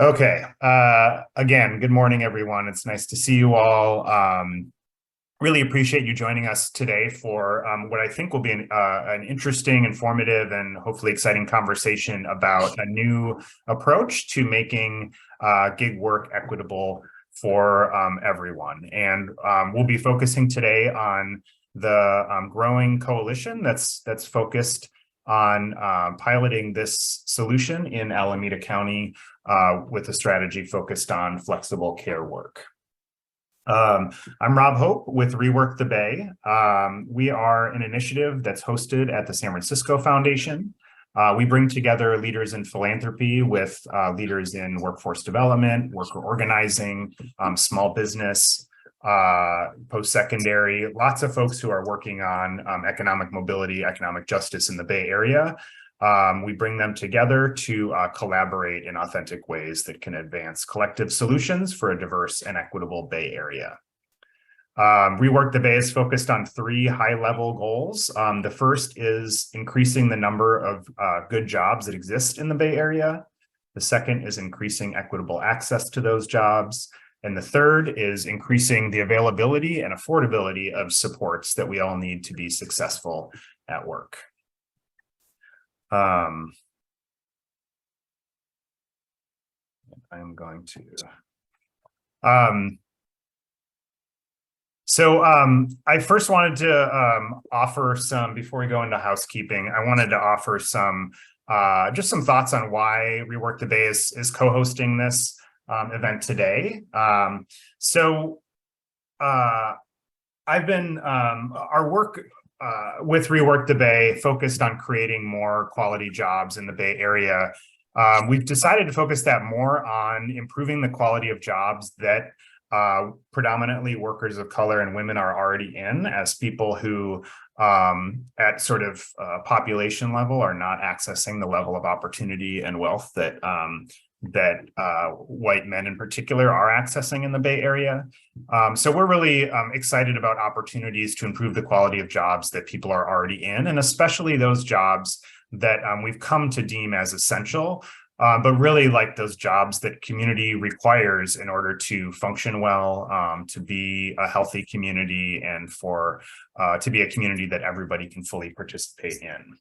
Okay. Again, good morning, everyone. It's nice to see you all. Really appreciate you joining us today for what I think will be an interesting, informative, and hopefully exciting conversation about a new approach to making gig work equitable for everyone. And we'll be focusing today on the growing coalition that's focused on piloting this solution in Alameda County with a strategy focused on flexible care work. I'm Rob Hope with Rework the Bay. We are an initiative that's hosted at the San Francisco Foundation. We bring together leaders in philanthropy with leaders in workforce development, worker organizing, small business, post-secondary, lots of folks who are working on economic mobility, economic justice in the Bay Area. We bring them together to collaborate in authentic ways that can advance collective solutions for a diverse and equitable Bay Area. Rework the Bay is focused on three high-level goals. The first is increasing the number of good jobs that exist in the Bay Area. The second is increasing equitable access to those jobs. And the third is increasing the availability and affordability of supports that we all need to be successful at work. I'm going to. I first wanted to offer some, before we go into housekeeping, I wanted to offer some, just some thoughts on why Rework the Bay is co-hosting this event today. I've been, our work with Rework the Bay focused on creating more quality jobs in the Bay Area. We've decided to focus that more on improving the quality of jobs that predominantly workers of color and women are already in, as people who at sort of population level are not accessing the level of opportunity and wealth that white men in particular are accessing in the Bay Area. So we're really excited about opportunities to improve the quality of jobs that people are already in, and especially those jobs that we've come to deem as essential, but really like those jobs that community requires in order to function well, to be a healthy community, and for to be a community that everybody can fully participate in.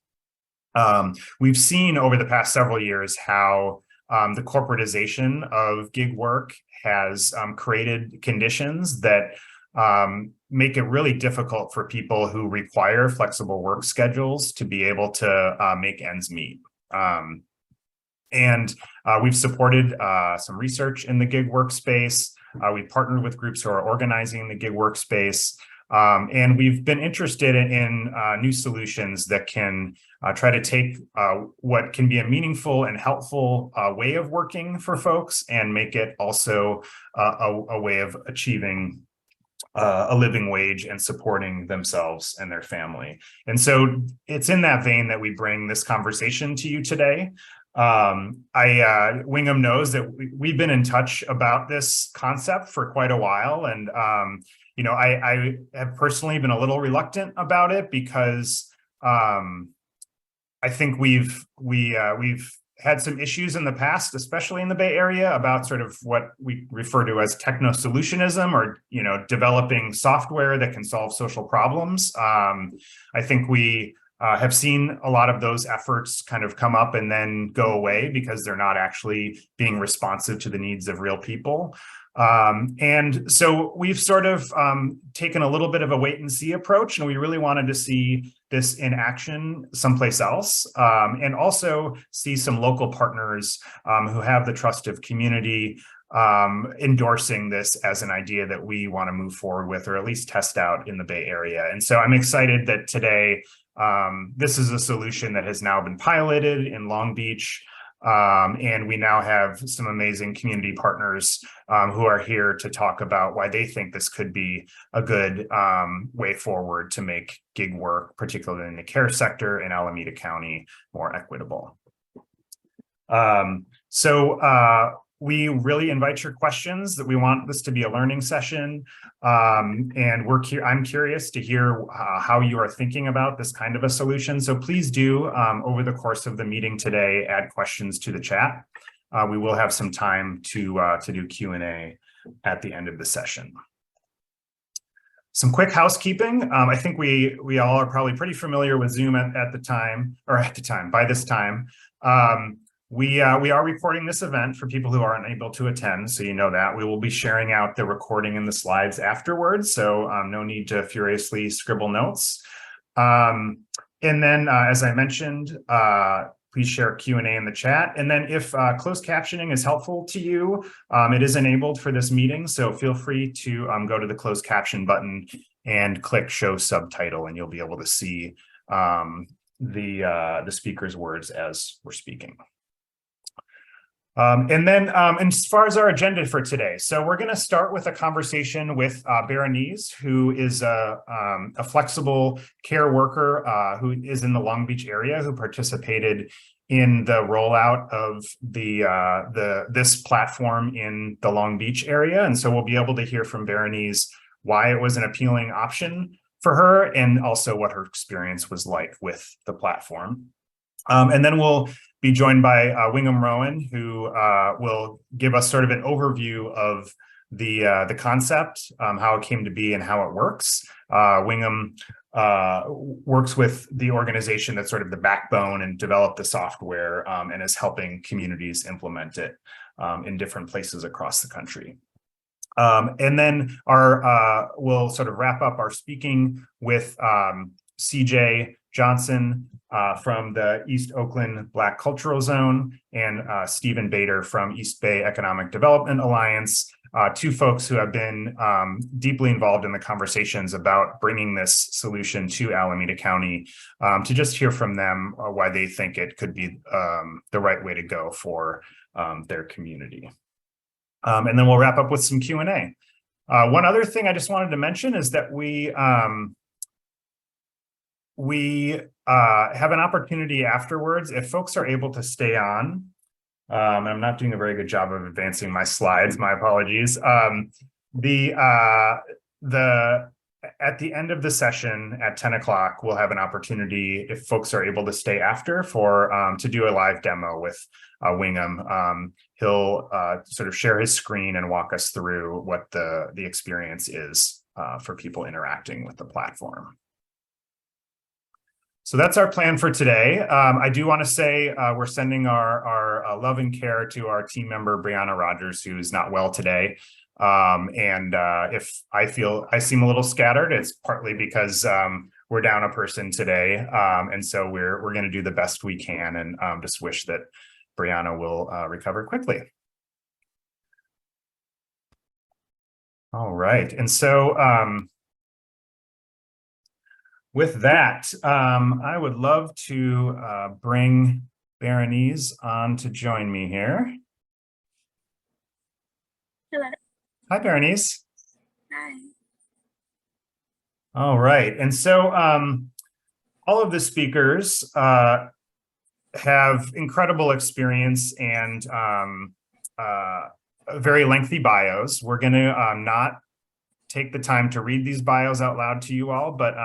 We've seen over the past several years how the corporatization of gig work has created conditions that make it really difficult for people who require flexible work schedules to be able to make ends meet. We've supported some research in the gig workspace. We've partnered with groups who are organizing the gig workspace. And we've been interested in new solutions that can try to take what can be a meaningful and helpful way of working for folks and make it also a way of achieving a living wage and supporting themselves and their family. And so it's in that vein that we bring this conversation to you today. Wingham knows that we've been in touch about this concept for quite a while, and you know, I have personally been a little reluctant about it because I think we've had some issues in the past, especially in the Bay Area, about sort of what we refer to as techno-solutionism, or, you know, developing software that can solve social problems. I think we have seen a lot of those efforts kind of come up and then go away because they're not actually being responsive to the needs of real people. And so we've sort of taken a little bit of a wait and see approach, and we really wanted to see this in action someplace else, and also see some local partners who have the trust of community endorsing this as an idea that we want to move forward with, or at least test out in the Bay Area. And so I'm excited that today this is a solution that has now been piloted in Long Beach. And we now have some amazing community partners who are here to talk about why they think this could be a good way forward to make gig work, particularly in the care sector in Alameda County, more equitable. We really invite your questions. That we want this to be a learning session, and I'm curious to hear how you are thinking about this kind of a solution. So please do, over the course of the meeting today, add questions to the chat. we will have some time to do Q&A at the end of the session. Some quick housekeeping. I think we all are probably pretty familiar with Zoom by this time. We are recording this event for people who are unable to attend, so you know that. We will be sharing out the recording and the slides afterwards, so no need to furiously scribble notes. And then, as I mentioned, please share Q&A in the chat. And then if closed captioning is helpful to you, it is enabled for this meeting, so feel free to go to the closed caption button and click show subtitle, and you'll be able to see the speaker's words as we're speaking. And then as far as our agenda for today, so we're going to start with a conversation with Berenice, who is a flexible care worker who is in the Long Beach area, who participated in the rollout of this platform in the Long Beach area. And so we'll be able to hear from Berenice why it was an appealing option for her, and also what her experience was like with the platform. And then we'll be joined by Wingham Rowan, who will give us sort of an overview of the concept, how it came to be and how it works. Wingham works with the organization that's sort of the backbone and developed the software, and is helping communities implement it in different places across the country. And then we'll sort of wrap up our speaking with CJ Johnson from the East Oakland Black Cultural Zone, and Stephen Bader from East Bay Economic Development Alliance, two folks who have been deeply involved in the conversations about bringing this solution to Alameda County, to just hear from them why they think it could be the right way to go for their community. And then we'll wrap up with some Q&A. One other thing I just wanted to mention is that we have an opportunity afterwards, if folks are able to stay on. I'm not doing a very good job of advancing my slides, my apologies. At the end of the session at 10 o'clock, we'll have an opportunity, if folks are able to stay after, to do a live demo with Wingham. He'll sort of share his screen and walk us through what the experience is for people interacting with the platform. So that's our plan for today. I do want to say we're sending our love and care to our team member, Brianna Rogers, who's not well today. And if I seem a little scattered, it's partly because we're down a person today. And so we're going to do the best we can, and just wish that Brianna will recover quickly. All right. And so with that, I would love to bring Berenice on to join me here. Hello. Hi, Berenice. Hi. All right. And so all of the speakers have incredible experience and very lengthy bios. We're going to not take the time to read these bios out loud to you all, but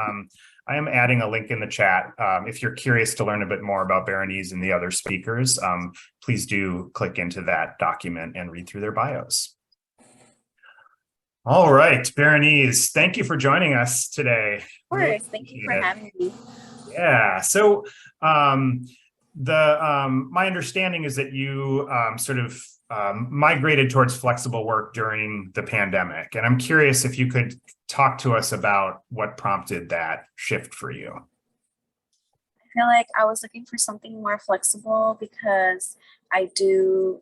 I am adding a link in the chat. If you're curious to learn a bit more about Berenice and the other speakers, please do click into that document and read through their bios. All right, Berenice, thank you for joining us today. Of course, thank you for having me. Yeah, so my understanding is that you sort of migrated towards flexible work during the pandemic. And I'm curious if you could talk to us about what prompted that shift for you. I feel like I was looking for something more flexible because I do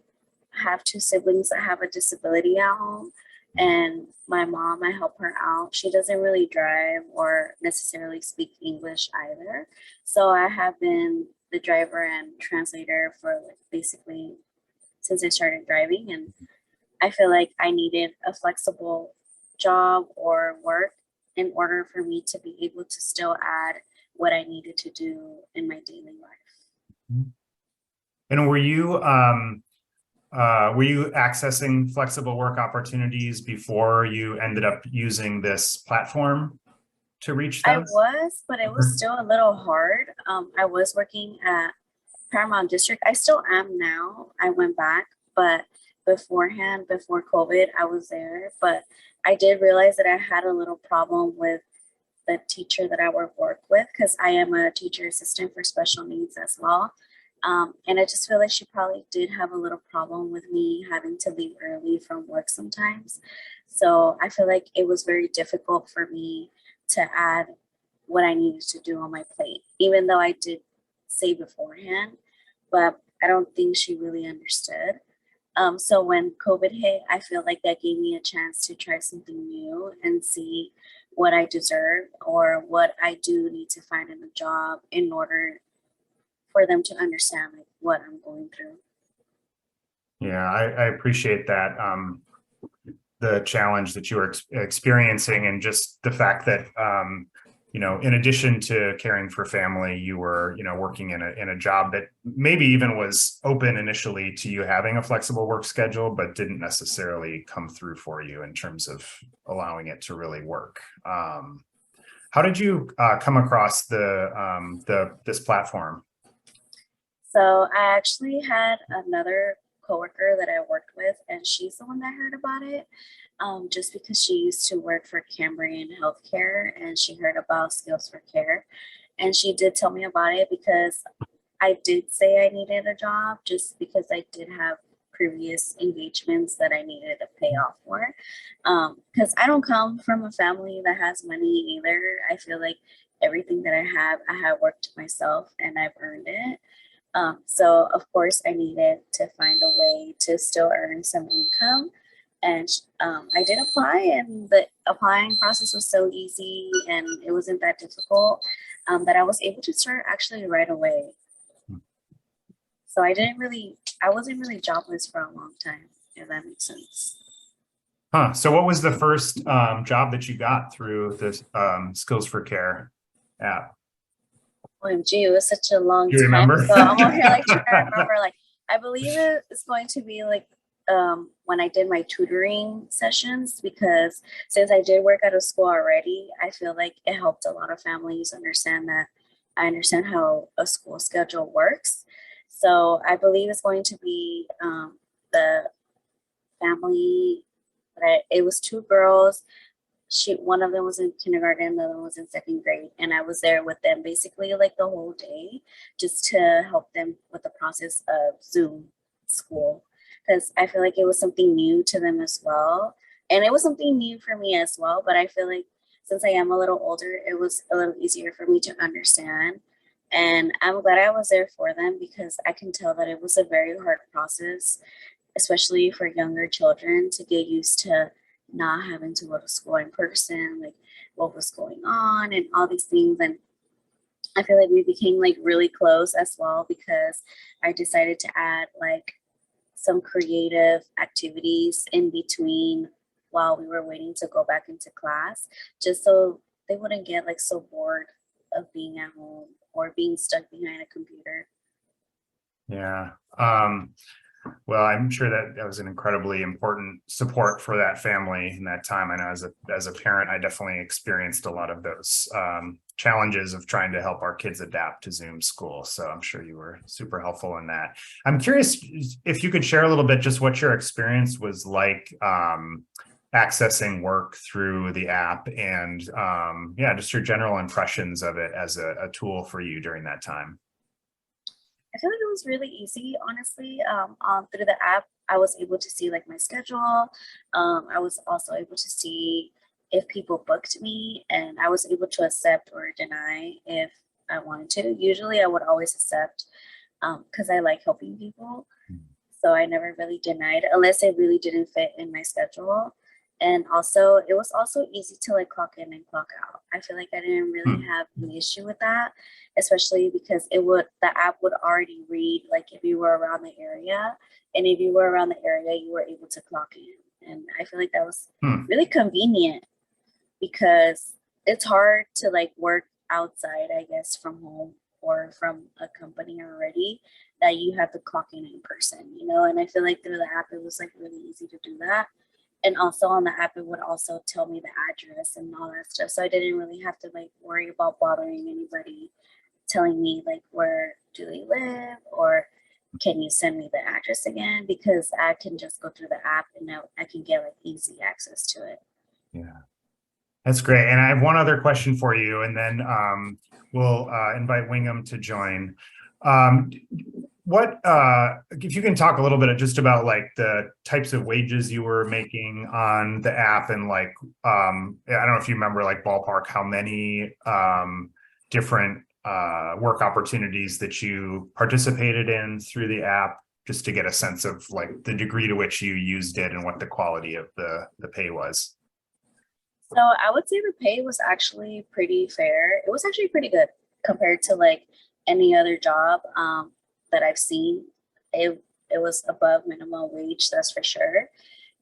have two siblings that have a disability at home. And my mom, I help her out. She doesn't really drive or necessarily speak English either. So I have been the driver and translator for basically since I started driving. And I feel like I needed a flexible job or work in order for me to be able to still add what I needed to do in my daily life. And were you accessing flexible work opportunities before you ended up using this platform to reach them? I was, but it was still a little hard. I was working at Paramount District. I still am now. I went back, but beforehand, before COVID, I was there. But I did realize that I had a little problem with the teacher that I would work with, because I am a teacher assistant for special needs as well. And I just feel like she probably did have a little problem with me having to leave early from work sometimes. So I feel like it was very difficult for me to add what I needed to do on my plate, even though I did say beforehand, but I don't think she really understood. So when COVID hit, I feel like that gave me a chance to try something new and see what I deserve or what I do need to find in a job in order for them to understand like what I'm going through. Yeah, I appreciate that. The challenge that you were experiencing, and just the fact that, in addition to caring for family, you were, working in a job that maybe even was open initially to you having a flexible work schedule, but didn't necessarily come through for you in terms of allowing it to really work. How did you come across this platform? So I actually had another coworker that I worked with, and she's the one that heard about it. Just because she used to work for Cambrian Healthcare, and she heard about Skills for Care, and she did tell me about it because I did say I needed a job, just because I did have previous engagements that I needed to pay off for. Because I don't come from a family that has money either. I feel like everything that I have worked myself and I've earned it. So of course I needed to find a way to still earn some income. And I did apply, and the applying process was so easy and it wasn't that difficult, that I was able to start actually right away. So I wasn't really jobless for a long time, if that makes sense. Huh. So what was the first job that you got through this Skills for Care app? OMG, it was such a long Do you time remember? ago. I'm over here like trying to remember. Like I believe it's going to be like when I did my tutoring sessions, because since I did work at a school already, I feel like it helped a lot of families understand that I understand how a school schedule works. So I believe it's going to be the family. It was two girls. One of them was in kindergarten, the other one was in second grade, and I was there with them basically like the whole day, just to help them with the process of Zoom school, because I feel like it was something new to them as well, and it was something new for me as well. But I feel like since I am a little older, it was a little easier for me to understand, and I'm glad I was there for them, because I can tell that it was a very hard process, especially for younger children, to get used to not having to go to school in person, like what was going on and all these things. And I feel like we became like really close as well, because I decided to add like some creative activities in between while we were waiting to go back into class, just so they wouldn't get like so bored of being at home or being stuck behind a computer. Yeah. Well, I'm sure that was an incredibly important support for that family in that time. I know as a parent, I definitely experienced a lot of those challenges of trying to help our kids adapt to Zoom school. So I'm sure you were super helpful in that. I'm curious if you could share a little bit just what your experience was like accessing work through the app, and just your general impressions of it as a tool for you during that time. I feel like it was really easy, honestly. Through the app, I was able to see like my schedule. I was also able to see if people booked me, and I was able to accept or deny if I wanted to. Usually, I would always accept, because I like helping people. So I never really denied unless it really didn't fit in my schedule. And also, it was also easy to like clock in and clock out. I feel like I didn't really have an issue with that, especially because the app would already read like if you were around the area, and if you were around the area, you were able to clock in. And I feel like that was really convenient, because it's hard to like work outside, I guess, from home or from a company already, that you have to clock in person, and I feel like through the app, it was like really easy to do that. And also on the app, it would also tell me the address and all that stuff. So I didn't really have to like worry about bothering anybody telling me like where do they live, or can you send me the address again? Because I can just go through the app and now I can get like easy access to it. Yeah, that's great. And I have one other question for you, and then we'll invite Wingham to join. What if you can talk a little bit just about like the types of wages you were making on the app, and like I don't know if you remember like ballpark how many different work opportunities that you participated in through the app, just to get a sense of like the degree to which you used it and what the quality of the pay was. So I would say the pay was actually pretty fair. It was actually pretty good compared to like any other job that I've seen. It was above minimum wage, that's for sure.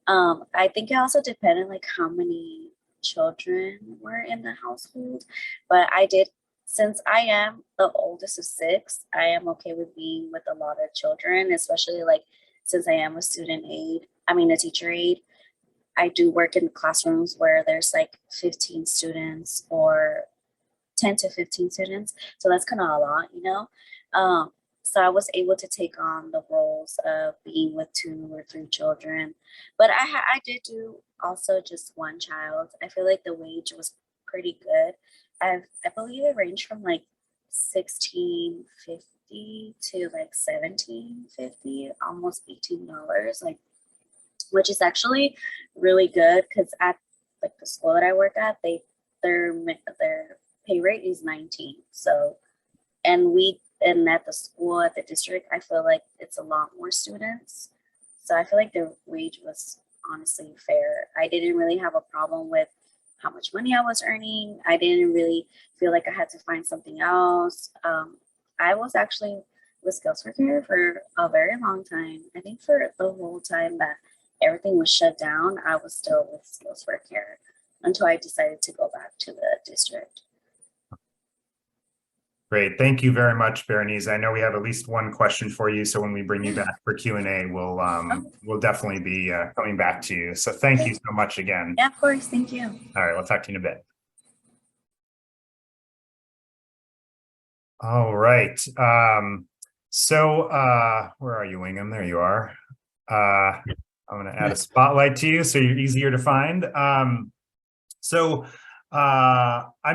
I think it also depended like how many children were in the household, but I did, since I am the oldest of six, I am okay with being with a lot of children, especially like since I am a a teacher aide. I do work in classrooms where there's like 15 students or 10 to 15 students. So that's kind of a lot, you know? So I was able to take on the roles of being with 2 or 3 children. But I did do also just one child. I feel like the wage was pretty good. I believe it ranged from like 16.50 to like 17.50, almost $18. Like, which is actually really good because at like the school that I work at, their pay rate is 19. So, and at the school at the district, I feel like it's a lot more students. So I feel like the wage was honestly fair. I didn't really have a problem with how much money I was earning. I didn't really feel like I had to find something else. I was actually with Skills for Care for a very long time. I think for the whole time that everything was shut down, I was still with Skills for Care until I decided to go back to the district. Great. Thank you very much, Berenice. I know we have at least one question for you, so when we bring you back for Q&A, we'll definitely be coming back to you. So thank you so much again. Yeah, of course. Thank you. All right, we'll talk to you in a bit. All right. So where are you, Wingham? There you are. I'm going to add a spotlight to you so you're easier to find. I'm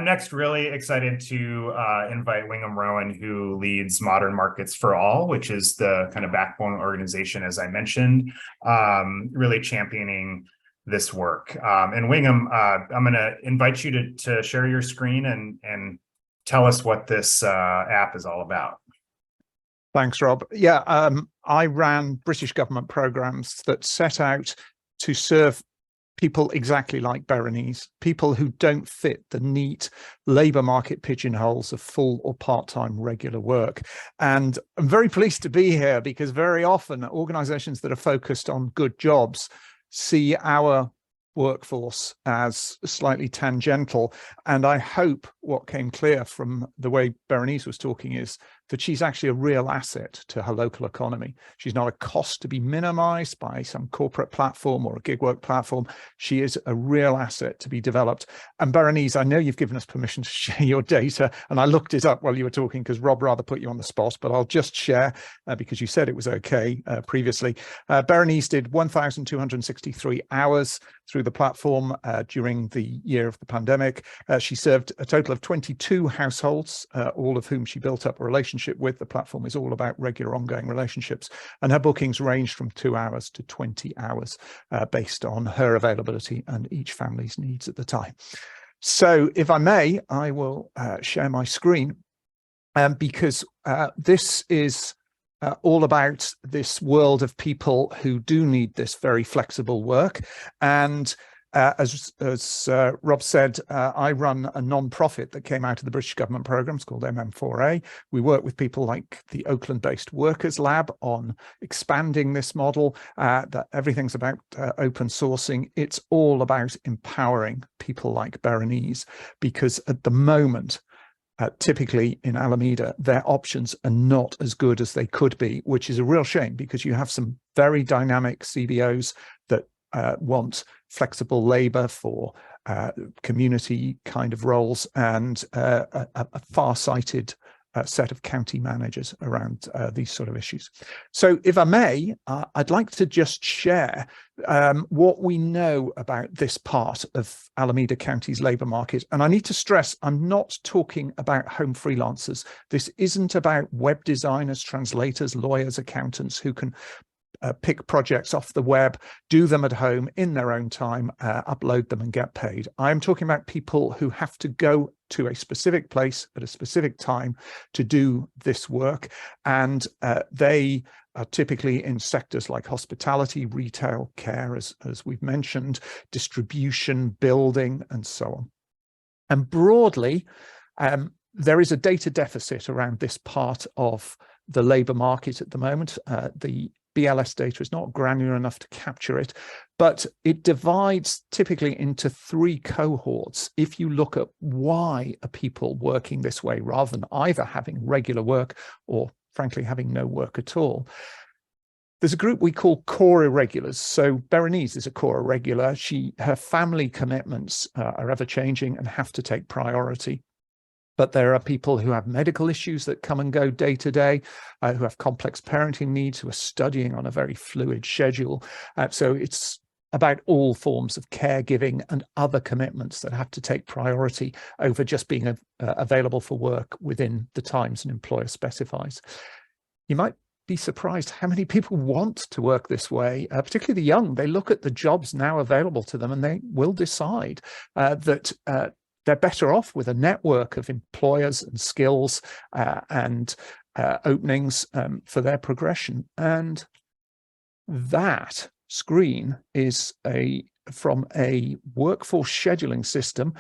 next really excited to invite Wingham Rowan, who leads Modern Markets for All, which is the kind of backbone organization, as I mentioned, really championing this work. And Wingham, I'm going to invite you to share your screen and tell us what this app is all about. Thanks, Rob. Yeah, I ran British government programs that set out to serve people exactly like Berenice, people who don't fit the neat labour market pigeonholes of full or part-time regular work. And I'm very pleased to be here because very often organisations that are focused on good jobs see our workforce as slightly tangential. And I hope what came clear from the way Berenice was talking is that she's actually a real asset to her local economy. She's not a cost to be minimized by some corporate platform or a gig work platform. She is a real asset to be developed. And Berenice, I know you've given us permission to share your data, and I looked it up while you were talking because Rob rather put you on the spot, but I'll just share because you said it was okay previously. Berenice did 1,263 hours through the platform during the year of the pandemic. She served a total of 22 households, all of whom she built up a relationship with. The platform is all about regular ongoing relationships, and her bookings ranged from 2 hours to 20 hours based on her availability and each family's needs at the time. So if I may, I will share my screen because this is all about this world of people who do need this very flexible work. And as Rob said, I run a non-profit that came out of the British government programs called MM4A. We work with people like the Oakland-based Workers Lab on expanding this model. That everything's about open sourcing. It's all about empowering people like Berenice, because at the moment, typically in Alameda, their options are not as good as they could be, which is a real shame because you have some very dynamic CBOs that want flexible labor for community kind of roles and a far-sighted set of county managers around these sort of issues. So if I may, I'd like to just share what we know about this part of Alameda County's labour market. And I need to stress, I'm not talking about home freelancers. This isn't about web designers, translators, lawyers, accountants who can pick projects off the web, do them at home in their own time, upload them and get paid. I'm talking about people who have to go to a specific place at a specific time to do this work. And they are typically in sectors like hospitality, retail, care, as we've mentioned, distribution, building, and so on. And broadly, there is a data deficit around this part of the labour market at the moment. The BLS data is not granular enough to capture it, but it divides typically into 3 cohorts. If you look at why are people working this way rather than either having regular work or frankly having no work at all. There's a group we call core irregulars. So Berenice is a core irregular. Her family commitments are ever changing and have to take priority. But there are people who have medical issues that come and go day to day, who have complex parenting needs, who are studying on a very fluid schedule. So it's about all forms of caregiving and other commitments that have to take priority over just being available for work within the times an employer specifies. You might be surprised how many people want to work this way, particularly the young. They look at the jobs now available to them and they will decide that they're better off with a network of employers and skills and openings for their progression. And that screen is from a workforce scheduling system.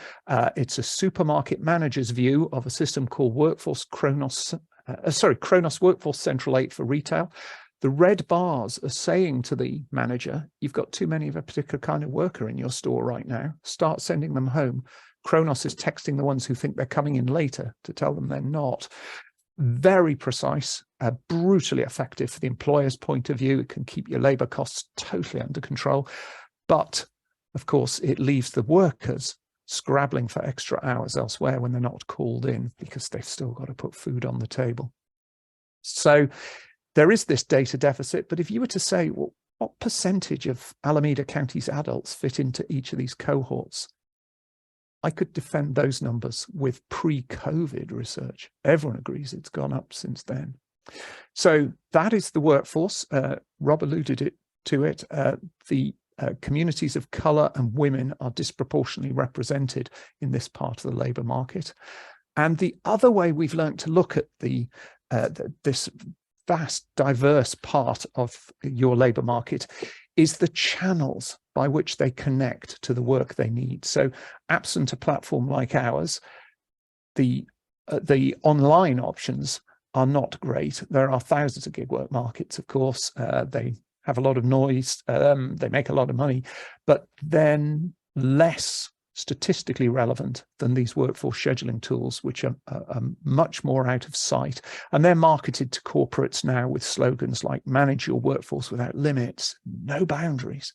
It's a supermarket manager's view of a system called Kronos Workforce Central 8 for retail. The red bars are saying to the manager, you've got too many of a particular kind of worker in your store right now. Start sending them home. Kronos is texting the ones who think they're coming in later to tell them they're not. Very precise, brutally effective for the employer's point of view. It can keep your labour costs totally under control. But, of course, it leaves the workers scrabbling for extra hours elsewhere when they're not called in because they've still got to put food on the table. So there is this data deficit. But if you were to say, well, what percentage of Alameda County's adults fit into each of these cohorts? I could defend those numbers with pre-COVID research. Everyone agrees it's gone up since then. So that is the workforce. Rob alluded to it. The communities of colour and women are disproportionately represented in this part of the labour market. And the other way we've learned to look at this vast, diverse part of your labour market is the channels by which they connect to the work they need. So absent a platform like ours, the online options are not great. There are thousands of gig work markets, of course. They have a lot of noise, they make a lot of money, but then less statistically relevant than these workforce scheduling tools, which are much more out of sight. And they're marketed to corporates now with slogans like manage your workforce without limits, no boundaries.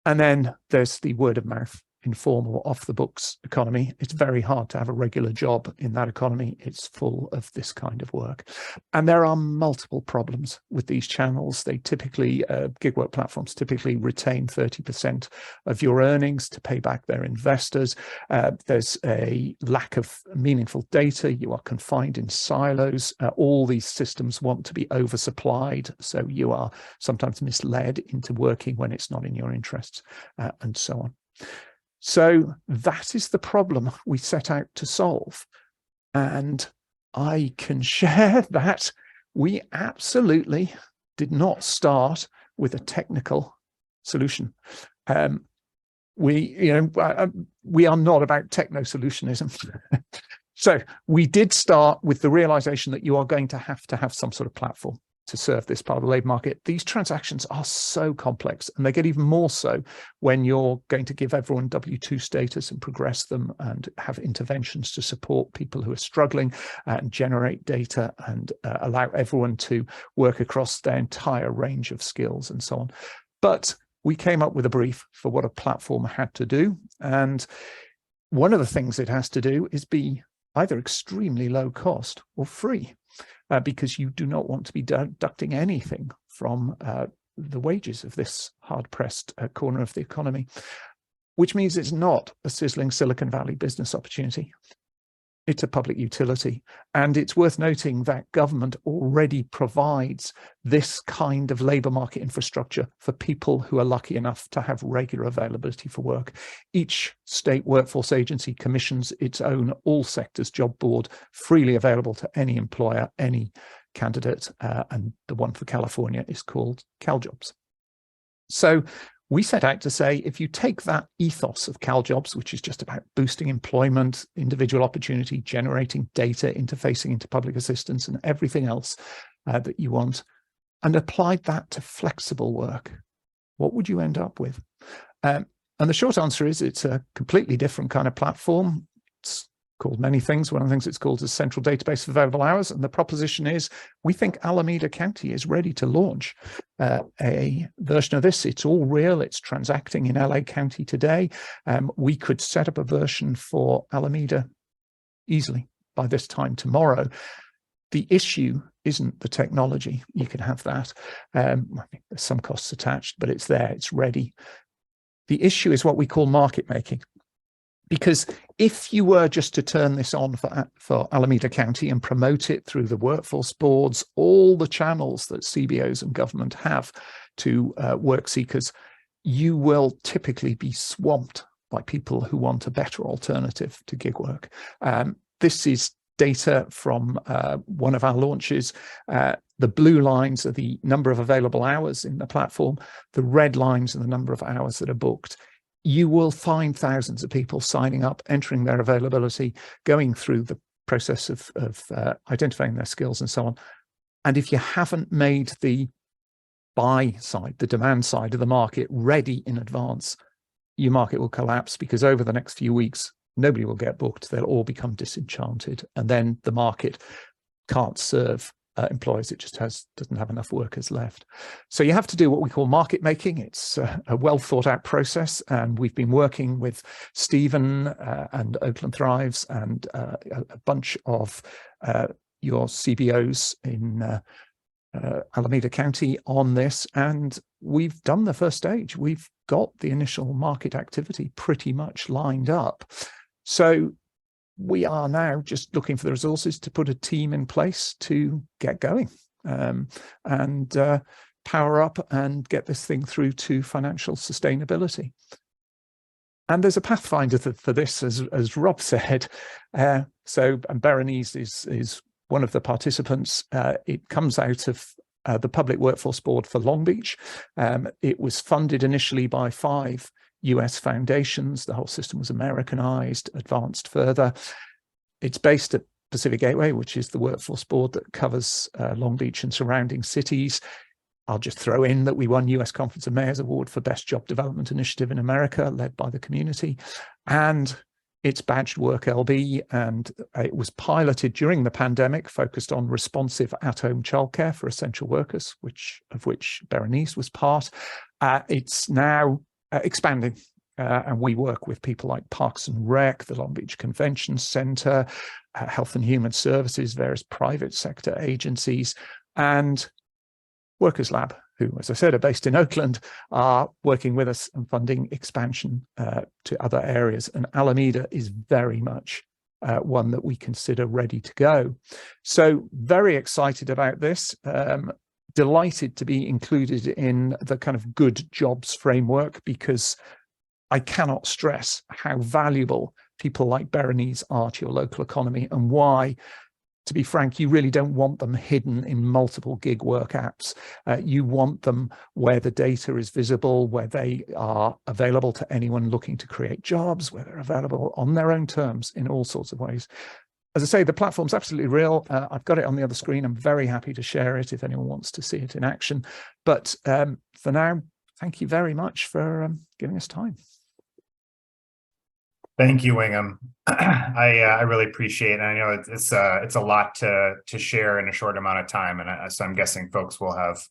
And then there's the word of mouth, informal, off the books economy. It's very hard to have a regular job in that economy. It's full of this kind of work. And there are multiple problems with these channels. They typically, gig work platforms typically retain 30% of your earnings to pay back their investors. There's a lack of meaningful data. You are confined in silos. All these systems want to be oversupplied. So you are sometimes misled into working when it's not in your interests, and so on. So that is the problem we set out to solve. And I can share that we absolutely did not start with a technical solution. We are not about techno-solutionism. So we did start with the realization that you are going to have some sort of platform to serve this part of the labour market. These transactions are so complex, and they get even more so when you're going to give everyone W-2 status and progress them and have interventions to support people who are struggling and generate data and allow everyone to work across their entire range of skills and so on. But we came up with a brief for what a platform had to do. And one of the things it has to do is be either extremely low cost or free, because you do not want to be deducting anything from the wages of this hard-pressed corner of the economy, which means it's not a sizzling Silicon Valley business opportunity. It's a public utility. And it's worth noting that government already provides this kind of labour market infrastructure for people who are lucky enough to have regular availability for work. Each state workforce agency commissions its own all sectors job board, freely available to any employer, any candidate, and the one for California is called CalJobs. So we set out to say, if you take that ethos of CalJobs, which is just about boosting employment, individual opportunity, generating data, interfacing into public assistance and everything else that you want, and applied that to flexible work, what would you end up with? And the short answer is it's a completely different kind of platform. It's called many things. One of the things it's called is Central Database of Available Hours. And the proposition is, we think Alameda County is ready to launch a version of this. It's all real. It's transacting in LA County today. We could set up a version for Alameda easily by this time tomorrow. The issue isn't the technology. You can have that. I think there's some costs attached, but it's there. It's ready. The issue is what we call market making. Because if you were just to turn this on for Alameda County and promote it through the workforce boards, all the channels that CBOs and government have to work seekers, you will typically be swamped by people who want a better alternative to gig work. This is data from one of our launches. The blue lines are the number of available hours in the platform. The red lines are the number of hours that are booked. You will find thousands of people signing up, entering their availability, going through the process of identifying their skills and so on. And if you haven't made the buy side, the demand side of the market ready in advance, your market will collapse, because over the next few weeks, nobody will get booked. They'll all become disenchanted. And then the market can't serve employers. It just doesn't have enough workers left. So you have to do what we call market making. It's a well thought out process. And we've been working with Stephen and Oakland Thrives and a bunch of your CBOs in Alameda County on this. And we've done the first stage. We've got the initial market activity pretty much lined up. So we are now just looking for the resources to put a team in place to get going and power up and get this thing through to financial sustainability. And there's a pathfinder for this, as Rob said. So Berenice is one of the participants. It comes out of the Public Workforce Board for Long Beach. It was funded initially by 5 US foundations. The whole system was Americanized, advanced further. It's based at Pacific Gateway, which is the workforce board that covers Long Beach and surrounding cities. I'll just throw in that we won US Conference of Mayors Award for Best Job Development Initiative in America, led by the community. And it's badged Work LB, and it was piloted during the pandemic, focused on responsive at-home childcare for essential workers, of which Berenice was part. It's now expanding, and we work with people like Parks and Rec, the Long Beach Convention Center, Health and Human Services, various private sector agencies, and Workers Lab, who, as I said, are based in Oakland, are working with us and funding expansion to other areas. And Alameda is very much one that we consider ready to go. So very excited about this. Delighted to be included in the kind of good jobs framework, because I cannot stress how valuable people like Berenice are to your local economy, and why, to be frank, you really don't want them hidden in multiple gig work apps. You want them where the data is visible, where they are available to anyone looking to create jobs, where they're available on their own terms in all sorts of ways. As I say, the platform's absolutely real. I've got it on the other screen. I'm very happy to share it if anyone wants to see it in action. But for now, thank you very much for giving us time. Thank you, Wingham. I really appreciate it. I know it's a lot to share in a short amount of time, and so I'm guessing folks will have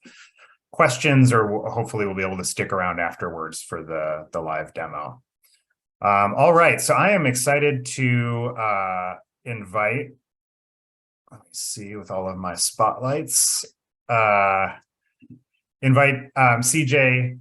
questions, or hopefully we'll be able to stick around afterwards for the live demo. All right, so I am excited to invite, let me see with all of my spotlights, invite CJ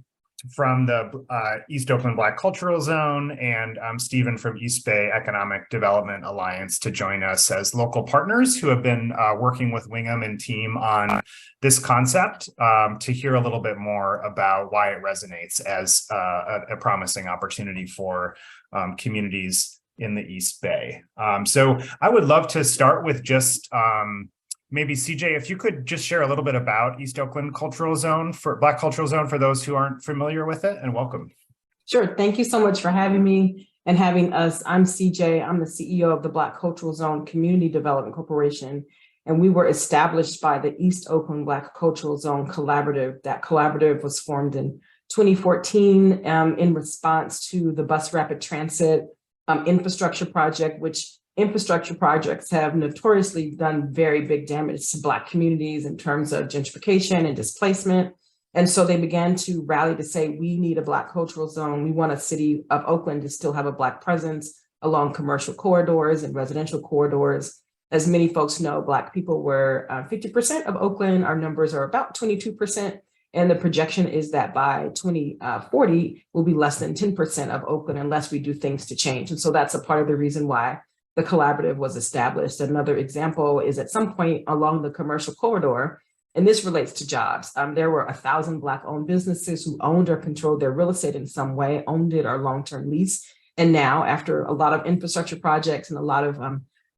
from the East Oakland Black Cultural Zone and Stephen from East Bay Economic Development Alliance to join us as local partners who have been working with Wingham and team on this concept to hear a little bit more about why it resonates as a promising opportunity for communities in the East Bay. So I would love to start with just maybe CJ, if you could just share a little bit about East Oakland Cultural Zone for Black Cultural Zone for those who aren't familiar with it, and welcome. Sure. Thank you so much for having me and having us. I'm CJ. I'm the CEO of the Black Cultural Zone Community Development Corporation, and we were established by the East Oakland Black Cultural Zone Collaborative. That collaborative was formed in 2014 in response to the bus rapid transit infrastructure project, which infrastructure projects have notoriously done very big damage to Black communities in terms of gentrification and displacement. And so they began to rally to say, we need a Black cultural zone. We want a city of Oakland to still have a Black presence along commercial corridors and residential corridors. As many folks know, Black people were 50% of Oakland. Our numbers are about 22%. And the projection is that by 2040, we'll be less than 10% of Oakland unless we do things to change. And so that's a part of the reason why the collaborative was established. Another example is at some point along the commercial corridor, and this relates to jobs. There were 1,000 Black-owned businesses who owned or controlled their real estate in some way, owned it or long-term lease. And now, after a lot of infrastructure projects and a lot of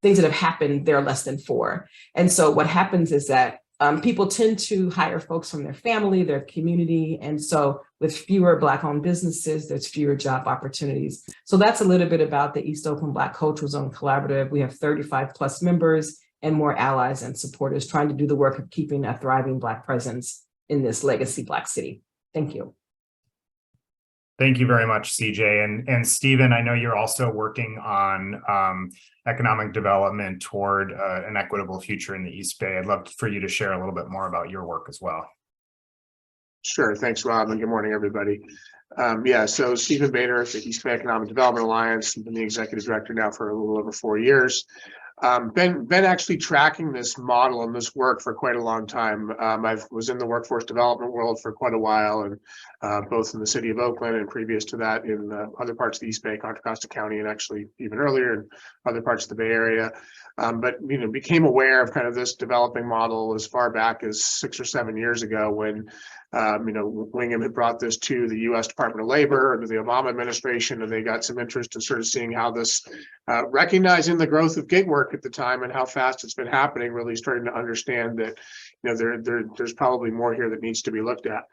things that have happened, there are less than 4. And so what happens is that people tend to hire folks from their family, their community. And so with fewer Black-owned businesses, there's fewer job opportunities. So that's a little bit about the East Oakland Black Cultural Zone Collaborative. We have 35 plus members and more allies and supporters trying to do the work of keeping a thriving Black presence in this legacy Black city. Thank you. Thank you very much, CJ. And Stephen, I know you're also working on economic development toward an equitable future in the East Bay. I'd love for you to share a little bit more about your work as well. Sure. Thanks, Rob, and good morning, everybody. So Stephen Bader at the East Bay Economic Development Alliance. I've been the executive director now for a little over 4 years. Been actually tracking this model and this work for quite a long time. I was in the workforce development world for quite a while, and both in the city of Oakland and previous to that in other parts of the East Bay, Contra Costa County, and actually even earlier in other parts of the Bay Area. But became aware of kind of this developing model as far back as 6 or 7 years ago when Wingham had brought this to the U.S. Department of Labor under the Obama administration, and they got some interest in sort of seeing how this, recognizing the growth of gig work at the time and how fast it's been happening, really starting to understand that there's probably more here that needs to be looked at.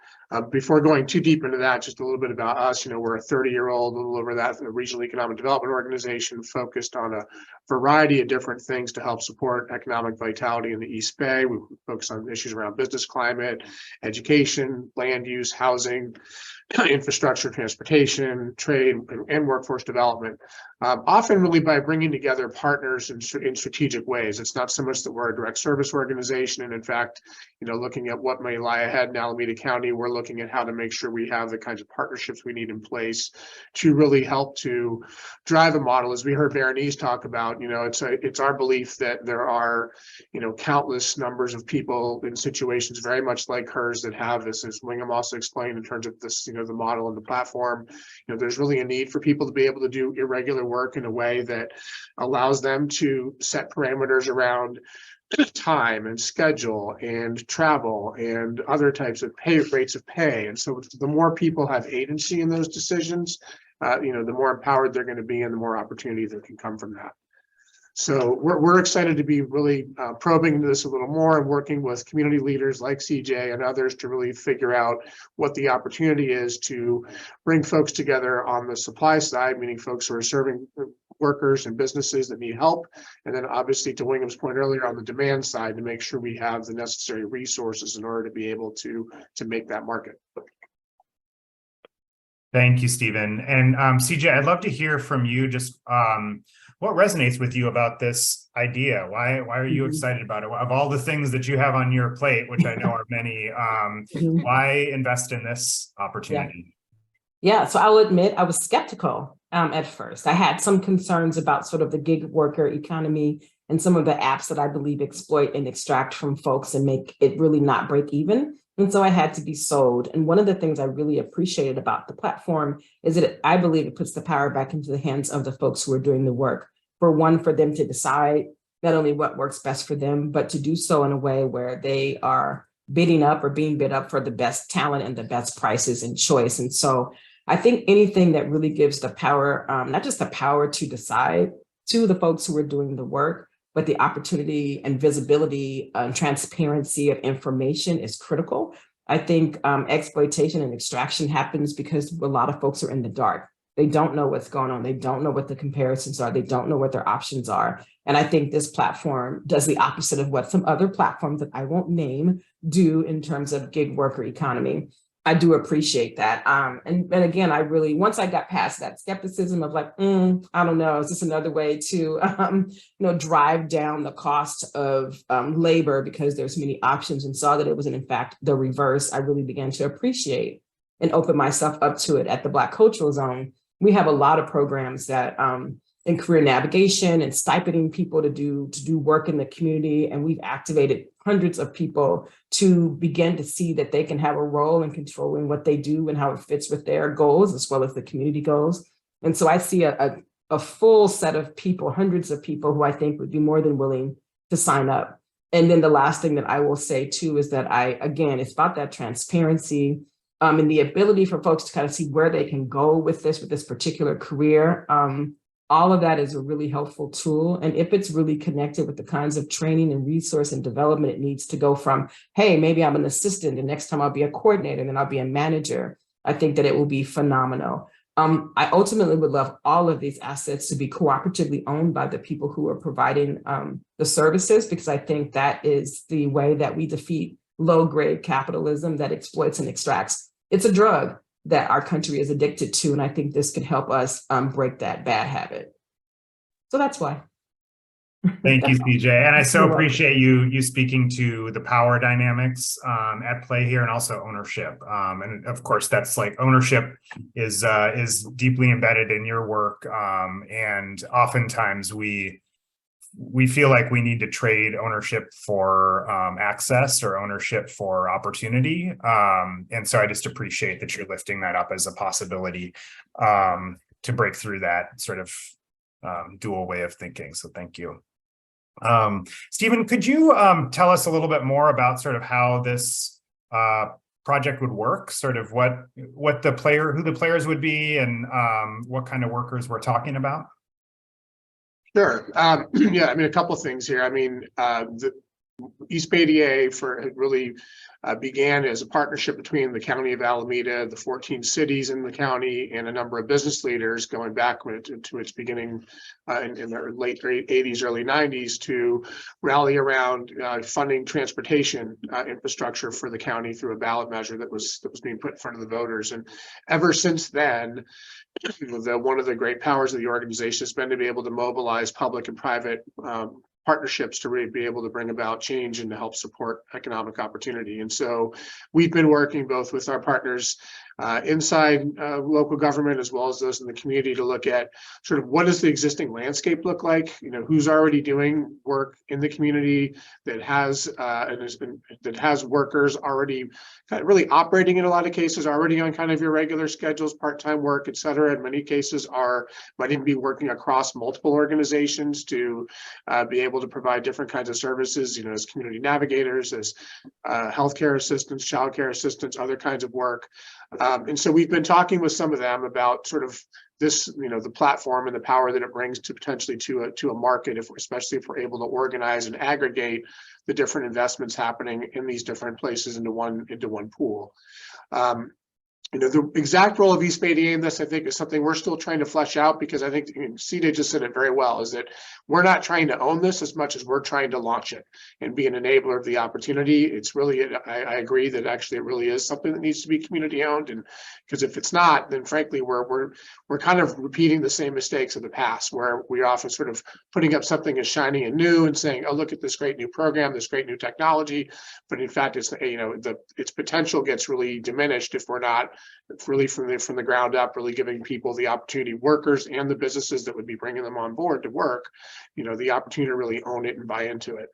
Before going too deep into that, just a little bit about us. We're a 30-year-old, a little over that, a regional economic development organization focused on a variety of different things to help support economic vitality in the East Bay. We focus on issues around business climate, education, land use, housing, infrastructure, transportation, trade, and workforce development. Often really by bringing together partners in strategic ways. It's not so much that we're a direct service organization. And in fact, looking at what may lie ahead in Alameda County, we're looking at how to make sure we have the kinds of partnerships we need in place to really help to drive a model. As we heard Berenice talk about, it's our belief that there are, countless numbers of people in situations very much like hers that have this, as Wingham also explained in terms of this, the model and the platform. There's really a need for people to be able to do irregular work in a way that allows them to set parameters around time and schedule and travel and other types of rates of pay. And so the more people have agency in those decisions, the more empowered they're going to be and the more opportunity that can come from that. So we're excited to be really probing into this a little more and working with community leaders like CJ and others to really figure out what the opportunity is to bring folks together on the supply side, meaning folks who are serving workers and businesses that need help. And then obviously, to Wingham's point earlier, on the demand side, to make sure we have the necessary resources in order to be able to make that market. Thank you, Stephen. And CJ, I'd love to hear from you just what resonates with you about this idea? Why are you excited about it? Of all the things that you have on your plate, which I know are many, why invest in this opportunity? Yeah, so I will admit I was skeptical at first. I had some concerns about sort of the gig worker economy and some of the apps that I believe exploit and extract from folks and make it really not break even. And so I had to be sold. And one of the things I really appreciated about the platform is that I believe it puts the power back into the hands of the folks who are doing the work. For one, for them to decide not only what works best for them, but to do so in a way where they are bidding up or being bid up for the best talent and the best prices and choice. And so I think anything that really gives the power, not just the power to decide to the folks who are doing the work, but the opportunity and visibility and transparency of information is critical. I think exploitation and extraction happens because a lot of folks are in the dark. They don't know what's going on. They don't know what the comparisons are. They don't know what their options are. And I think this platform does the opposite of what some other platforms that I won't name do in terms of gig worker economy. I do appreciate that. And again, I really, once I got past that skepticism of like, I don't know, is this another way to, drive down the cost of labor because there's many options, and saw that it was in fact the reverse, I really began to appreciate and open myself up to it. At the Black Cultural Zone, we have a lot of programs that in career navigation and stipending people to do work in the community. And we've activated hundreds of people to begin to see that they can have a role in controlling what they do and how it fits with their goals as well as the community goals. And so I see a full set of people, hundreds of people who I think would be more than willing to sign up. And then the last thing that I will say too is that it's about that transparency and the ability for folks to kind of see where they can go with this particular career. All of that is a really helpful tool. And if it's really connected with the kinds of training and resource and development it needs to go from, hey, maybe I'm an assistant and next time I'll be a coordinator and then I'll be a manager, I think that it will be phenomenal. I ultimately would love all of these assets to be cooperatively owned by the people who are providing the services, because I think that is the way that we defeat low-grade capitalism that exploits and extracts. It's a drug that our country is addicted to. And I think this could help us break that bad habit. So that's why. Thank you, CJ. And I so You're appreciate you speaking to the power dynamics at play here, and also ownership. And of course, that's like ownership is deeply embedded in your work. And oftentimes we feel like we need to trade ownership for access or ownership for opportunity. And so I just appreciate that you're lifting that up as a possibility to break through that sort of dual way of thinking. So thank you. Stephen, could you tell us a little bit more about sort of how this project would work, sort of who the players would be, and what kind of workers we're talking about? Sure. Yeah, I mean, a couple of things here. I mean, the East Bay DA really began as a partnership between the County of Alameda, the 14 cities in the county, and a number of business leaders going back to its beginning in the late 80s, early 90s, to rally around funding transportation infrastructure for the county through a ballot measure that was being put in front of the voters. And ever since then, one of the great powers of the organization has been to be able to mobilize public and private partnerships to really be able to bring about change and to help support economic opportunity. And so we've been working both with our partners inside local government as well as those in the community to look at sort of what does the existing landscape look like, who's already doing work in the community that has workers already kind of really operating in a lot of cases, already on kind of irregular schedules, part-time work, et cetera. In many cases might even be working across multiple organizations to be able to provide different kinds of services, as community navigators, as healthcare assistants, childcare assistants, other kinds of work. And so we've been talking with some of them about sort of this, the platform and the power that it brings to potentially to a market, especially if we're able to organize and aggregate the different investments happening in these different places into one pool. The exact role of East Bay DA in this, I think, is something we're still trying to flesh out, because I think CJ just said it very well, is that we're not trying to own this as much as we're trying to launch it and be an enabler of the opportunity. It's really, I agree that actually it really is something that needs to be community owned, and because if it's not, then frankly, we're kind of repeating the same mistakes of the past, where we're often sort of putting up something as shiny and new and saying, oh, look at this great new program, this great new technology. But in fact, it's its potential gets really diminished if we're not It's really from the ground up, really giving people the opportunity, workers and the businesses that would be bringing them on board to work, the opportunity to really own it and buy into it.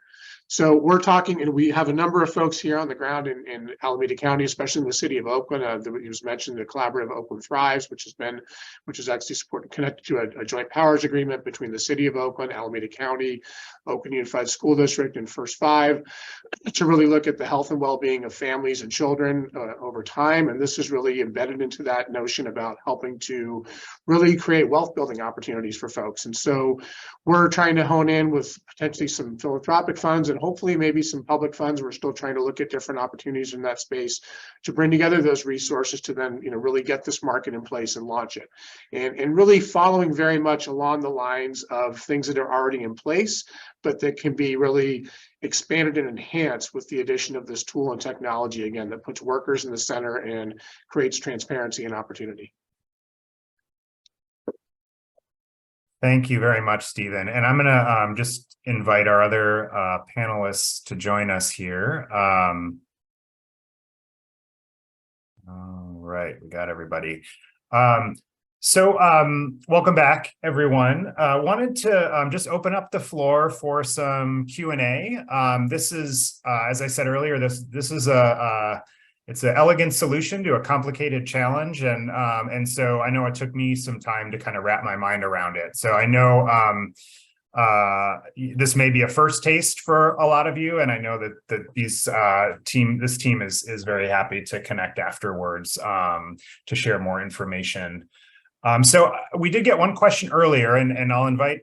So we're talking, and we have a number of folks here on the ground in Alameda County, especially in the city of Oakland. It was mentioned the collaborative Oakland Thrives, which is actually connected to a joint powers agreement between the city of Oakland, Alameda County, Oakland Unified School District, and First Five to really look at the health and well-being of families and children over time. And this is really embedded into that notion about helping to really create wealth building opportunities for folks. And so we're trying to hone in with potentially some philanthropic funds and hopefully maybe some public funds. We're still trying to look at different opportunities in that space to bring together those resources to then, really get this market in place and launch it. And really following very much along the lines of things that are already in place, but that can be really expanded and enhanced with the addition of this tool and technology, again, that puts workers in the center and creates transparency and opportunity. Thank you very much, Stephen. And I'm going to just invite our other panelists to join us here. All right, we got everybody. Welcome back, everyone. Wanted to just open up the floor for some Q&A. This is, as I said earlier, this is it's an elegant solution to a complicated challenge, and so I know it took me some time to kind of wrap my mind around it. So I know this may be a first taste for a lot of you, and I know that this team is very happy to connect afterwards to share more information. So we did get one question earlier, and I'll invite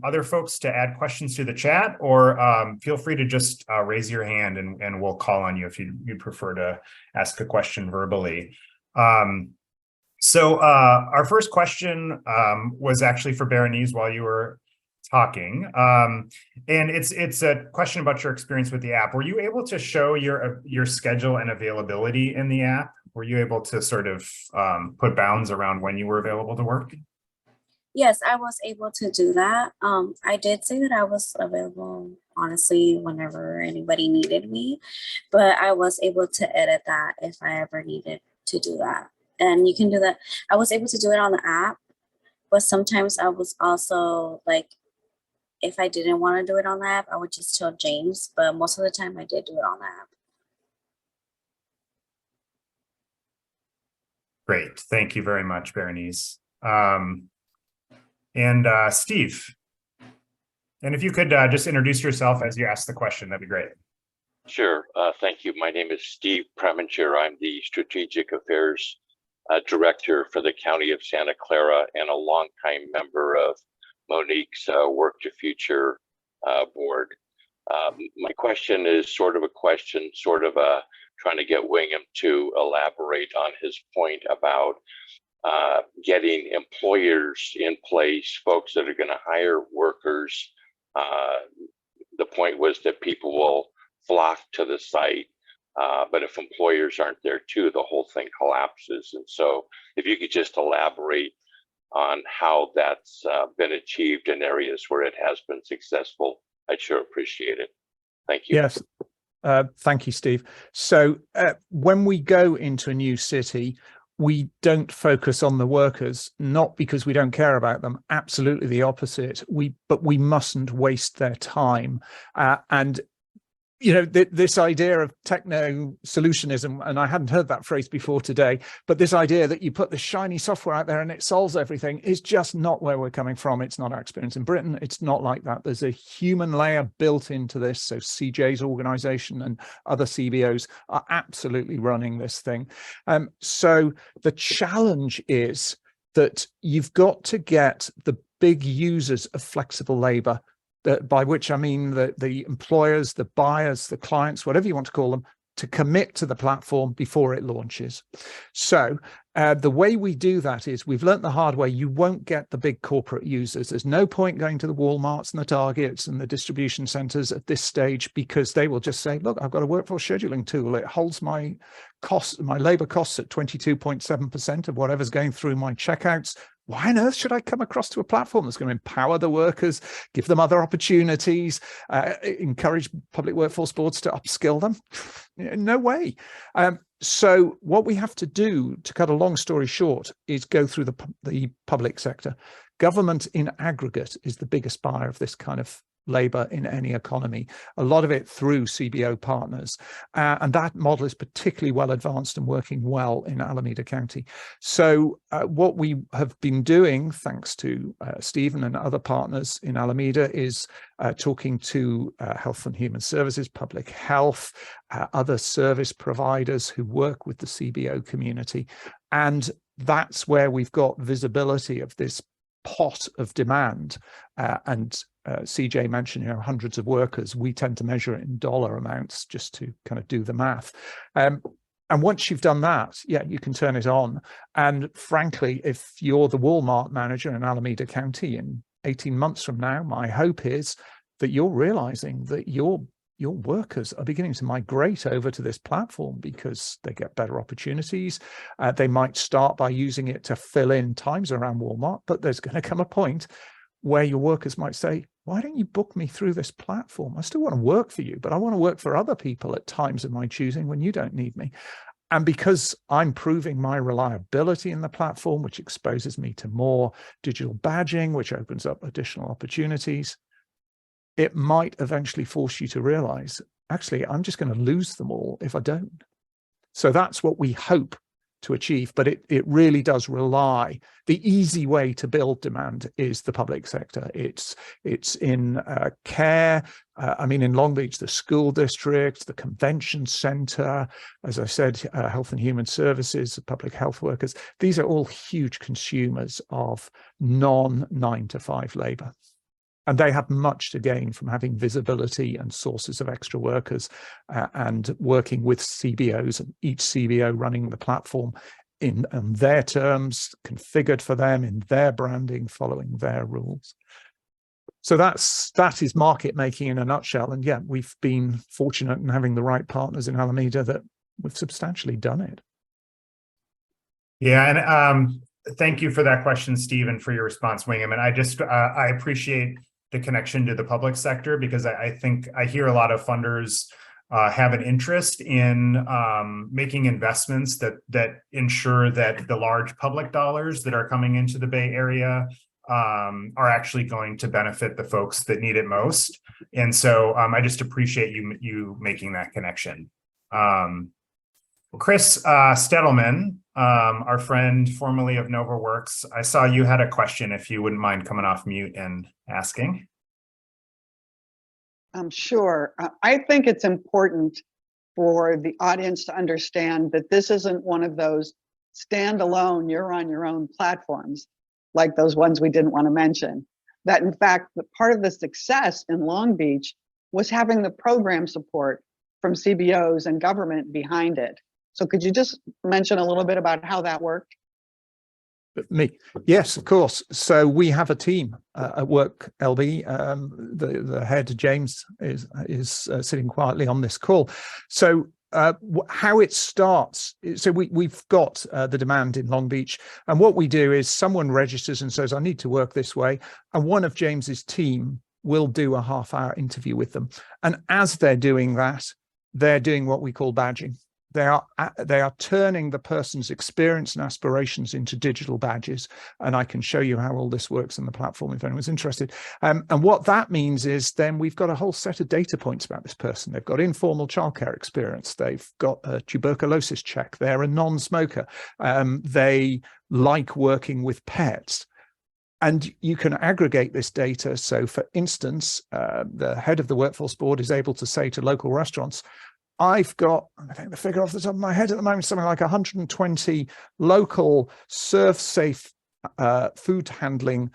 other folks to add questions to the chat, or feel free to just raise your hand and we'll call on you if you prefer to ask a question verbally. So our first question was actually for Berenice while you were talking, and it's a question about your experience with the app. Were you able to show your schedule and availability in the app? Were you able to sort of put bounds around when you were available to work? Yes, I was able to do that. I did say that I was available, honestly, whenever anybody needed me, but I was able to edit that if I ever needed to do that. And you can do that. I was able to do it on the app, but sometimes I was also like, if I didn't want to do it on the app, I would just tell James, but most of the time I did do it on the app. Great. Thank you very much, Berenice. Steve, and if you could just introduce yourself as you ask the question, that'd be great. Sure. Thank you. My name is Steve Preminger. I'm the Strategic Affairs Director for the County of Santa Clara and a longtime member of Monique's Work to Future board. My question is sort of a question, sort of trying to get William to elaborate on his point about getting employers in place, folks that are going to hire workers. The point was that people will flock to the site, but if employers aren't there too, the whole thing collapses. And so if you could just elaborate on how that's been achieved in areas where it has been successful, I'd sure appreciate it. Thank you. Yes. Thank you, Steve. So when we go into a new city, we don't focus on the workers, not because we don't care about them, absolutely the opposite. But we mustn't waste their time. And this idea of techno solutionism, and I hadn't heard that phrase before today, but this idea that you put the shiny software out there and it solves everything is just not where we're coming from. It's not our experience in Britain. It's not like that. There's a human layer built into this. So CJ's organization and other CBOs are absolutely running this thing. So the challenge is that you've got to get the big users of flexible labor, by which I mean the employers, the buyers, the clients, whatever you want to call them, to commit to the platform before it launches. So the way we do that is we've learned the hard way. You won't get the big corporate users. There's no point going to the Walmarts and the Targets and the distribution centers at this stage, because they will just say, look, I've got a workforce scheduling tool. It holds my costs, my labor costs at 22.7% of whatever's going through my checkouts. why on earth should I come across to a platform that's going to empower the workers, give them other opportunities, encourage public workforce boards to upskill them? No way. So what we have to do, to cut a long story short, is go through the public sector. Government in aggregate is the biggest buyer of this kind of labor in any economy, a lot of it through CBO partners. And that model is particularly well advanced and working well in Alameda County. So what we have been doing, thanks to Stephen and other partners in Alameda, is talking to Health and Human Services, public health, other service providers who work with the CBO community. And that's where we've got visibility of this pot of demand. CJ mentioned, hundreds of workers. We tend to measure it in dollar amounts just to kind of do the math. And once you've done that, yeah, you can turn it on. And frankly, if you're the Walmart manager in Alameda County in 18 months from now, my hope is that you're realizing that your workers are beginning to migrate over to this platform because they get better opportunities. They might start by using it to fill in times around Walmart, but there's going to come a point where your workers might say, why don't you book me through this platform? I still want to work for you, but I want to work for other people at times of my choosing when you don't need me. And because I'm proving my reliability in the platform, which exposes me to more digital badging, which opens up additional opportunities, it might eventually force you to realize, actually, I'm just going to lose them all if I don't. So that's what we hope to achieve, but it really does rely. The easy way to build demand is the public sector. It's in care. In Long Beach, the school district, the convention center, as I said, Health and Human Services, public health workers. These are all huge consumers of non-9-to-5 labor. And they have much to gain from having visibility and sources of extra workers and working with CBOs, and each CBO running the platform on their terms, configured for them in their branding, following their rules. So that is market making in a nutshell. And yeah, we've been fortunate in having the right partners in Alameda that we've substantially done it. Yeah, and thank you for that question, Steve, and for your response, Wingham. And I appreciate the connection to the public sector, because I think I hear a lot of funders have an interest in making investments that ensure that the large public dollars that are coming into the Bay Area are actually going to benefit the folks that need it most. And so I just appreciate you making that connection. Chris Stedelman, our friend formerly of NovaWorks, I saw you had a question, if you wouldn't mind coming off mute and asking. Sure. I think it's important for the audience to understand that this isn't one of those standalone, you're on your own platforms, like those ones we didn't want to mention. That in fact, the part of the success in Long Beach was having the program support from CBOs and government behind it. So could you just mention a little bit about how that worked? Me? Yes, of course. So we have a team at Work LB. The head, James, is sitting quietly on this call. So how it starts, so we've got the demand in Long Beach, and what we do is someone registers and says, I need to work this way, and one of James's team will do a half-hour interview with them. And as they're doing that, they're doing what we call badging. They are turning the person's experience and aspirations into digital badges. And I can show you how all this works on the platform if anyone's interested. And what that means is then we've got a whole set of data points about this person. They've got informal childcare experience. They've got a tuberculosis check. They're a non-smoker. They like working with pets. And you can aggregate this data. So for instance, the head of the workforce board is able to say to local restaurants, I've got, I think the figure off the top of my head at the moment, something like 120 local serve-safe food handling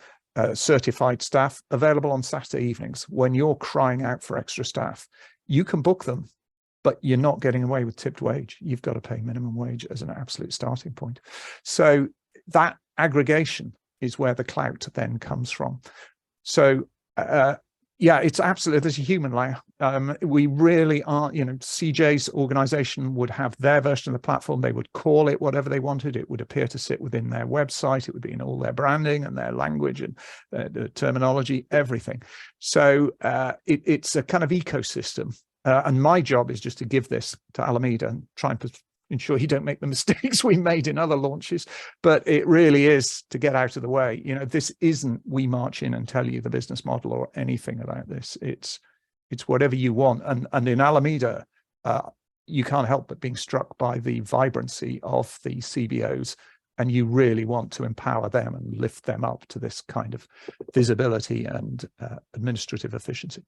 certified staff available on Saturday evenings when you're crying out for extra staff. You can book them, but you're not getting away with tipped wage. You've got to pay minimum wage as an absolute starting point. So that aggregation is where the clout then comes from. So Yeah, it's absolutely, there's a human layer. We really are, you know, CJ's organization would have their version of the platform. They would call it whatever they wanted. It would appear to sit within their website. It would be in all their branding and their language and the terminology, everything. So it's a kind of ecosystem. And my job is just to give this to Alameda and try and ensure you don't make the mistakes we made in other launches, but it really is to get out of the way. You know, this isn't we march in and tell you the business model or anything about this. It's whatever you want. And in Alameda, you can't help but being struck by the vibrancy of the CBOs, and you really want to empower them and lift them up to this kind of visibility and administrative efficiency.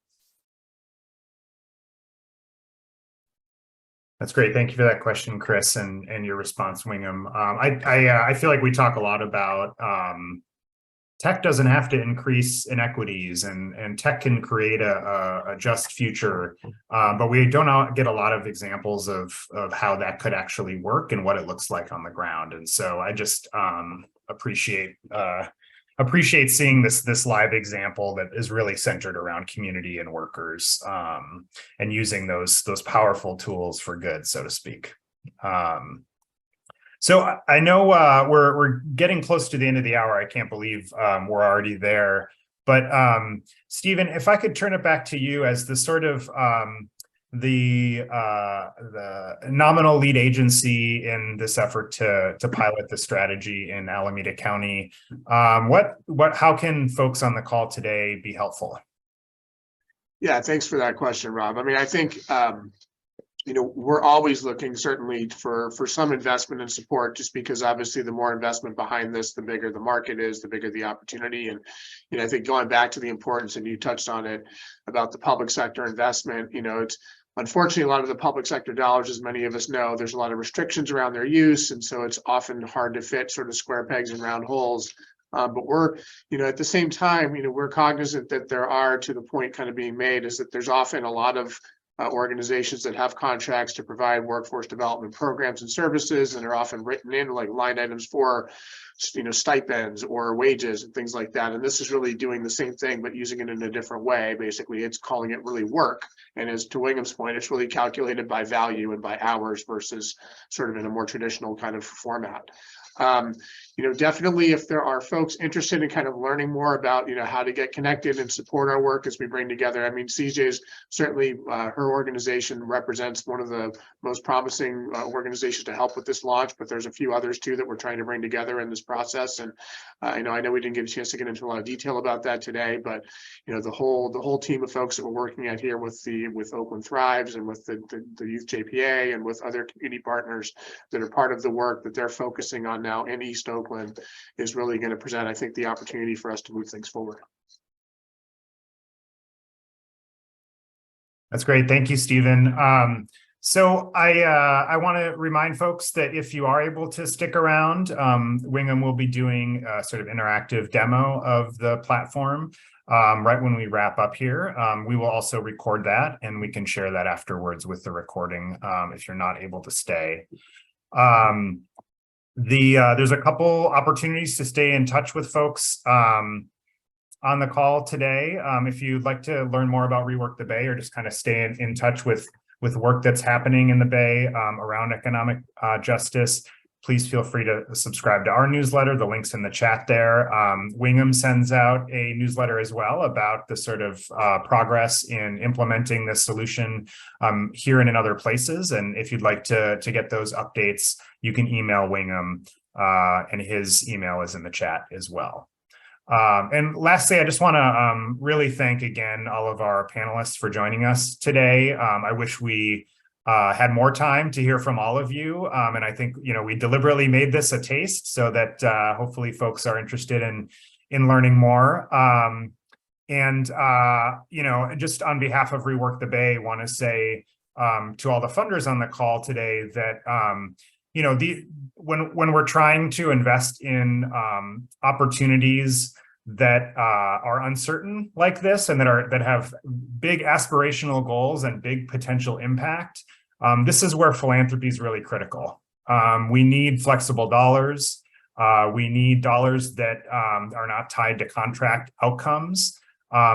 That's great. Thank you for that question, Chris, and your response, Wingham. I feel like we talk a lot about tech doesn't have to increase inequities, and tech can create a just future, but we don't get a lot of examples of how that could actually work and what it looks like on the ground. And so I just appreciate seeing this live example that is really centered around community and workers, and using those powerful tools for good, so to speak. So I know we're getting close to the end of the hour. I can't believe we're already there. But Stephen, if I could turn it back to you as the sort of the nominal lead agency in this effort to pilot the strategy in Alameda County, how can folks on the call today be helpful? Yeah, thanks for that question, Rob. I mean, I think you know, we're always looking certainly for some investment and support, just because obviously the more investment behind this, the bigger the market is, the bigger the opportunity. And, you know, I think going back to the importance, and you touched on it, about the public sector investment, you know, it's unfortunately a lot of the public sector dollars, as many of us know, there's a lot of restrictions around their use. And so it's often hard to fit sort of square pegs in round holes. But we're, you know, at the same time, you know, we're cognizant that there are, to the point kind of being made, is that there's often a lot of organizations that have contracts to provide workforce development programs and services, and are often written in like line items for, you know, stipends or wages and things like that. And this is really doing the same thing, but using it in a different way. Basically, it's calling it really work. And as to Wingham's point, it's really calculated by value and by hours versus sort of in a more traditional kind of format. You know, definitely if there are folks interested in kind of learning more about, you know, how to get connected and support our work as we bring together. I mean, CJ's certainly, her organization represents one of the most promising organizations to help with this launch, but there's a few others too that we're trying to bring together in this process. And I know we didn't get a chance to get into a lot of detail about that today, but you know, the whole team of folks that we're working at here with Oakland Thrives and with the Youth JPA and with other community partners that are part of the work that they're focusing on now in East Oakland is really going to present, I think, the opportunity for us to move things forward. That's great. Thank you, Stephen. So I want to remind folks that if you are able to stick around, Wingham will be doing a sort of interactive demo of the platform right when we wrap up here. We will also record that, and we can share that afterwards with the recording if you're not able to stay. There's a couple opportunities to stay in touch with folks on the call today. If you'd like to learn more about Rework the Bay, or just kind of stay in touch with work that's happening in the Bay around economic justice, please feel free to subscribe to our newsletter. The link's in the chat there. Wingham sends out a newsletter as well about the sort of progress in implementing this solution here and in other places. And if you'd like to get those updates, you can email Wingham, and his email is in the chat as well. And lastly, I just want to really thank again all of our panelists for joining us today. I wish we had more time to hear from all of you. And I think, you know, we deliberately made this a taste so that hopefully folks are interested in learning more. You know, just on behalf of Rework the Bay, want to say to all the funders on the call today that, you know, when we're trying to invest in opportunities that are uncertain like this, and that have big aspirational goals and big potential impact, this is where philanthropy is really critical. We need flexible dollars. We need dollars that are not tied to contract outcomes.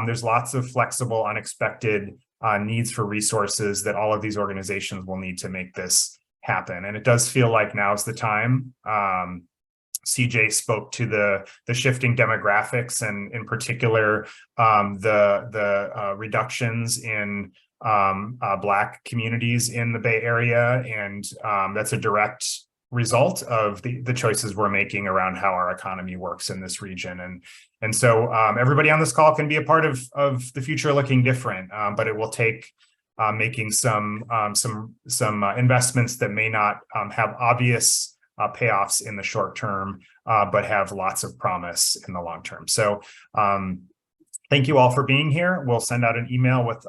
there's lots of flexible, unexpected needs for resources that all of these organizations will need to make this happen. And it does feel like now's the time. CJ spoke to the shifting demographics, and in particular, the reductions in Black communities in the Bay Area, and that's a direct result of the choices we're making around how our economy works in this region. And so everybody on this call can be a part of the future looking different, but it will take making some investments that may not have obvious payoffs in the short term, but have lots of promise in the long term. So thank you all for being here. We'll send out an email with